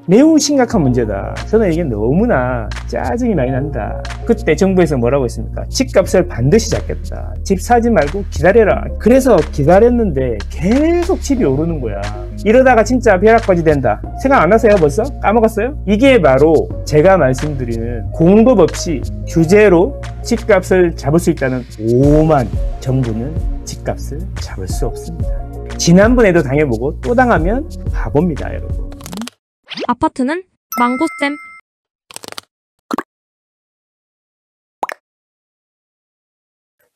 매우 심각한 문제다. 저는 이게 너무나 짜증이 많이 난다. 그때 정부에서 뭐라고 했습니까? 집값을 반드시 잡겠다. 집 사지 말고 기다려라. 그래서 기다렸는데 계속 집이 오르는 거야. 이러다가 진짜 벼락까지 된다. 생각 안 하세요 벌써? 까먹었어요? 이게 바로 제가 말씀드리는 공급 없이 규제로 집값을 잡을 수 있다는 오만. 정부는 집값을 잡을 수 없습니다. 지난번에도 당해보고 또 당하면 바보입니다, 여러분. 아파트는 망고쌤.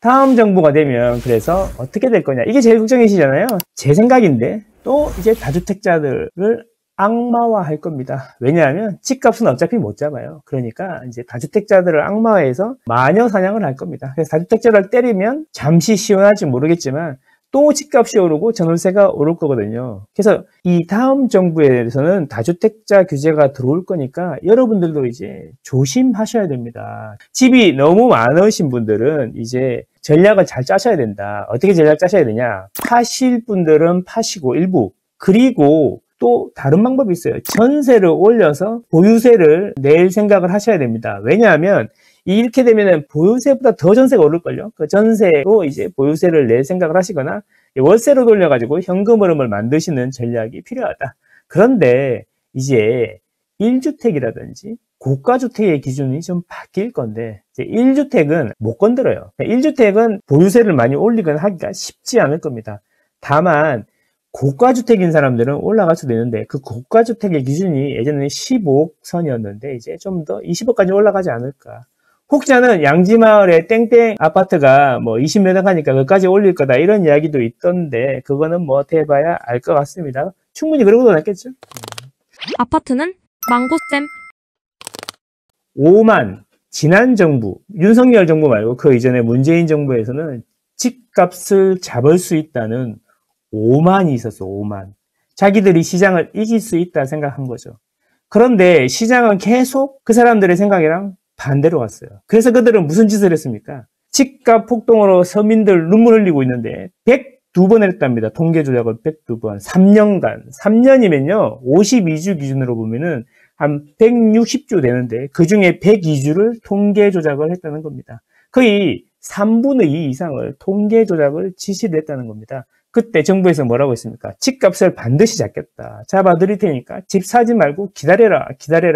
다음 정부가 되면 그래서 어떻게 될 거냐, 이게 제일 걱정이시잖아요. 제 생각인데 또 이제 다주택자들을 악마화할 겁니다. 왜냐하면 집값은 어차피 못 잡아요. 그러니까 이제 다주택자들을 악마화해서 마녀 사냥을 할 겁니다. 그래서 다주택자를 때리면 잠시 시원할지 모르겠지만 또 집값이 오르고 전월세가 오를 거거든요. 그래서 이 다음 정부에서는 다주택자 규제가 들어올 거니까 여러분들도 이제 조심하셔야 됩니다. 집이 너무 많으신 분들은 이제 전략을 잘 짜셔야 된다. 어떻게 전략 짜셔야 되냐? 파실 분들은 파시고 일부, 그리고 또 다른 방법이 있어요. 전세를 올려서 보유세를 낼 생각을 하셔야 됩니다. 왜냐하면 이렇게 되면은 보유세보다 더 전세가 오를걸요. 그 전세로 이제 보유세를 낼 생각을 하시거나 월세로 돌려가지고 현금 흐름을 만드시는 전략이 필요하다. 그런데 이제 1주택이라든지 고가주택의 기준이 좀 바뀔 건데, 이제 1주택은 못 건드려요. 1주택은 보유세를 많이 올리거나 하기가 쉽지 않을 겁니다. 다만 고가주택인 사람들은 올라갈 수도 있는데, 그 고가주택의 기준이 예전에는 15억 선이었는데 이제 좀 더 20억까지 올라가지 않을까. 혹자는 양지마을에 땡땡 아파트가 뭐 20몇 억 하니까 그까지 올릴 거다, 이런 이야기도 있던데 그거는 뭐 대봐야 알 것 같습니다. 충분히 그러고도 낫겠죠. 아파트는 망고쌤. 5만. 지난 정부, 윤석열 정부 말고 그 이전에 문재인 정부에서는 집값을 잡을 수 있다는 오만이 있었어. 5만. 자기들이 시장을 이길 수 있다 생각한 거죠. 그런데 시장은 계속 그 사람들의 생각이랑 반대로 왔어요. 그래서 그들은 무슨 짓을 했습니까? 집값 폭등으로 서민들 눈물 흘리고 있는데 102번 했답니다. 통계 조작을 102번. 3년간. 3년이면요. 52주 기준으로 보면은 한 160주 되는데 그 중에 102주를 통계 조작을 했다는 겁니다. 거의 3분의 2 이상을 통계 조작을 지시를 했다는 겁니다. 그때 정부에서 뭐라고 했습니까? 집값을 반드시 잡겠다. 잡아드릴 테니까 집 사지 말고 기다려라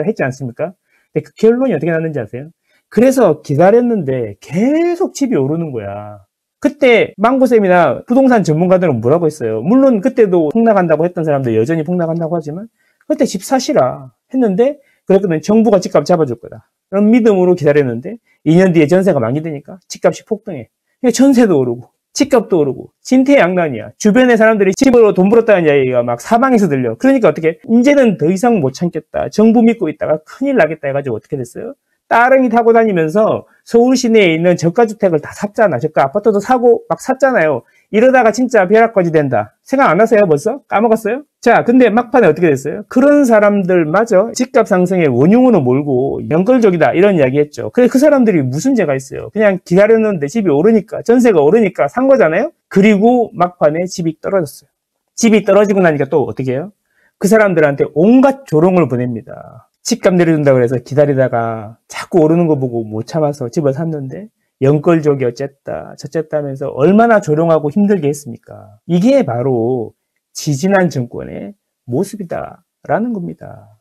했지 않습니까? 근데 그 결론이 어떻게 났는지 아세요? 그래서 기다렸는데 계속 집이 오르는 거야. 그때 망고쌤이나 부동산 전문가들은 뭐라고 했어요? 물론 그때도 폭락한다고 했던 사람들 여전히 폭락한다고 하지만 그때 집 사시라 했는데, 그랬더니 정부가 집값 잡아줄 거다. 그런 믿음으로 기다렸는데 2년 뒤에 전세가 만기되니까 집값이 폭등해. 그러니까 전세도 오르고 집값도 오르고 진퇴양난이야. 주변의 사람들이 집으로 돈 벌었다는 이야기가 막 사방에서 들려. 그러니까 어떻게, 이제는 더 이상 못 참겠다, 정부 믿고 있다가 큰일 나겠다 해가지고 어떻게 됐어요? 따릉이 타고 다니면서 서울 시내에 있는 저가주택을 다 샀잖아. 저가 아파트도 사고 막 샀잖아요. 이러다가 진짜 벼락까지 된다. 생각 안 하세요 벌써? 까먹었어요? 자, 근데 막판에 어떻게 됐어요? 그런 사람들마저 집값 상승의 원흉으로 몰고 연끌족이다 이런 이야기 했죠. 그래, 그 사람들이 무슨 죄가 있어요? 그냥 기다렸는데 집이 오르니까, 전세가 오르니까 산 거잖아요? 그리고 막판에 집이 떨어졌어요. 집이 떨어지고 나니까 또 어떻게 해요? 그 사람들한테 온갖 조롱을 보냅니다. 집값 내려준다고 해서 기다리다가 자꾸 오르는 거 보고 못 참아서 집을 샀는데 연끌족이 어쨌다 저쨌다 하면서 얼마나 조롱하고 힘들게 했습니까? 이게 바로 지지난 정권의 모습이다라는 겁니다.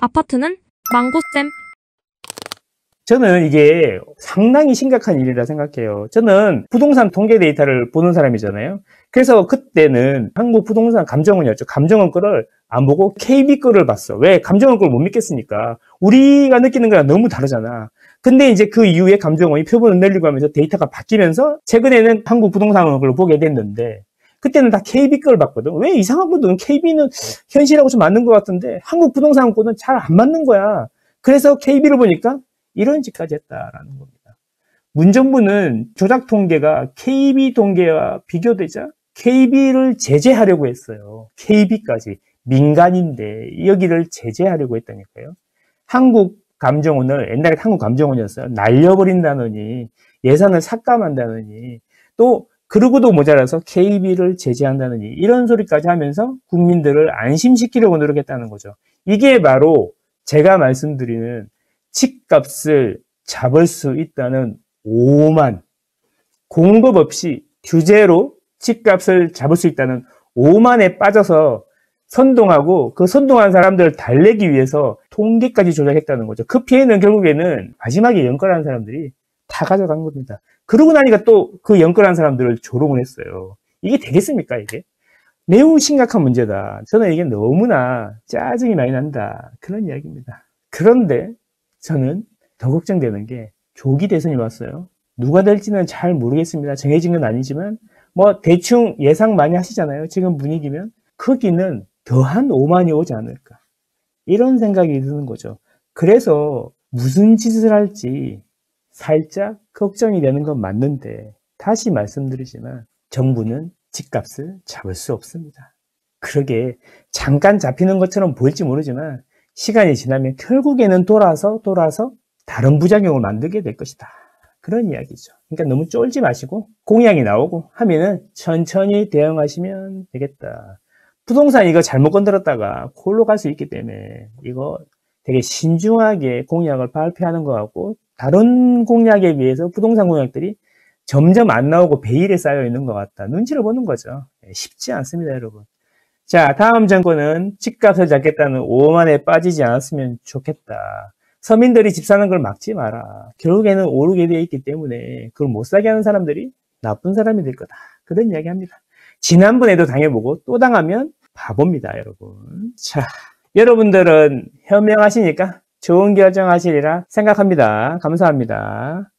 아파트는 망고쌤. 저는 이게 상당히 심각한 일이라 생각해요. 저는 부동산 통계 데이터를 보는 사람이잖아요. 그래서 그때는 한국부동산 감정원이었죠. 감정원 거를 안 보고 KB 거를 봤어. 왜? 감정원 걸 못 믿겠으니까. 우리가 느끼는 거랑 너무 다르잖아. 근데 이제 그 이후에 감정원이 표본을 늘리고 하면서 데이터가 바뀌면서 최근에는 한국부동산원 걸 보게 됐는데, 그때는 다 KB 거를 봤거든. 왜? 이상한 거든 KB는 현실하고 좀 맞는 것 같은데 한국부동산 거는 잘 안 맞는 거야. 그래서 KB를 보니까 이런 짓까지 했다라는 겁니다. 문정부는 조작 통계가 KB 통계와 비교되자 KB를 제재하려고 했어요. KB까지. 민간인데 여기를 제재하려고 했다니까요. 한국감정원을, 옛날에 한국감정원이었어요. 날려버린다느니, 예산을 삭감한다느니, 또 그러고도 모자라서 KB를 제재한다느니, 이런 소리까지 하면서 국민들을 안심시키려고 노력했다는 거죠. 이게 바로 제가 말씀드리는 집값을 잡을 수 있다는 오만, 공급 없이 규제로 집값을 잡을 수 있다는 오만에 빠져서 선동하고 그 선동한 사람들을 달래기 위해서 통계까지 조작했다는 거죠. 그 피해는 결국에는 마지막에 연끌한 사람들이 다 가져간 겁니다. 그러고 나니까 또 그 연끌한 사람들을 조롱을 했어요. 이게 되겠습니까, 이게? 매우 심각한 문제다. 저는 이게 너무나 짜증이 많이 난다. 그런 이야기입니다. 그런데 저는 더 걱정되는 게 조기 대선이 왔어요. 누가 될지는 잘 모르겠습니다. 정해진 건 아니지만 뭐 대충 예상 많이 하시잖아요. 지금 분위기면. 거기는 더한 오만이 오지 않을까. 이런 생각이 드는 거죠. 그래서 무슨 짓을 할지 살짝 걱정이 되는 건 맞는데 다시 말씀드리지만 정부는 집값을 잡을 수 없습니다. 그러게 잠깐 잡히는 것처럼 보일지 모르지만 시간이 지나면 결국에는 돌아서 다른 부작용을 만들게 될 것이다. 그런 이야기죠. 그러니까 너무 쫄지 마시고 공약이 나오고 하면은 천천히 대응하시면 되겠다. 부동산 이거 잘못 건드렸다가 콜로 갈 수 있기 때문에 이거 되게 신중하게 공약을 발표하는 것 같고 다른 공약에 비해서 부동산 공약들이 점점 안 나오고 베일에 쌓여 있는 것 같다. 눈치를 보는 거죠. 쉽지 않습니다, 여러분. 자, 다음 정권은 집값을 잡겠다는 오만에 빠지지 않았으면 좋겠다. 서민들이 집 사는 걸 막지 마라. 결국에는 오르게 되어 있기 때문에 그걸 못 사게 하는 사람들이 나쁜 사람이 될 거다. 그런 이야기 합니다. 지난번에도 당해보고 또 당하면 바보입니다, 여러분. 자, 여러분들은 현명하시니까 좋은 결정하시리라 생각합니다. 감사합니다.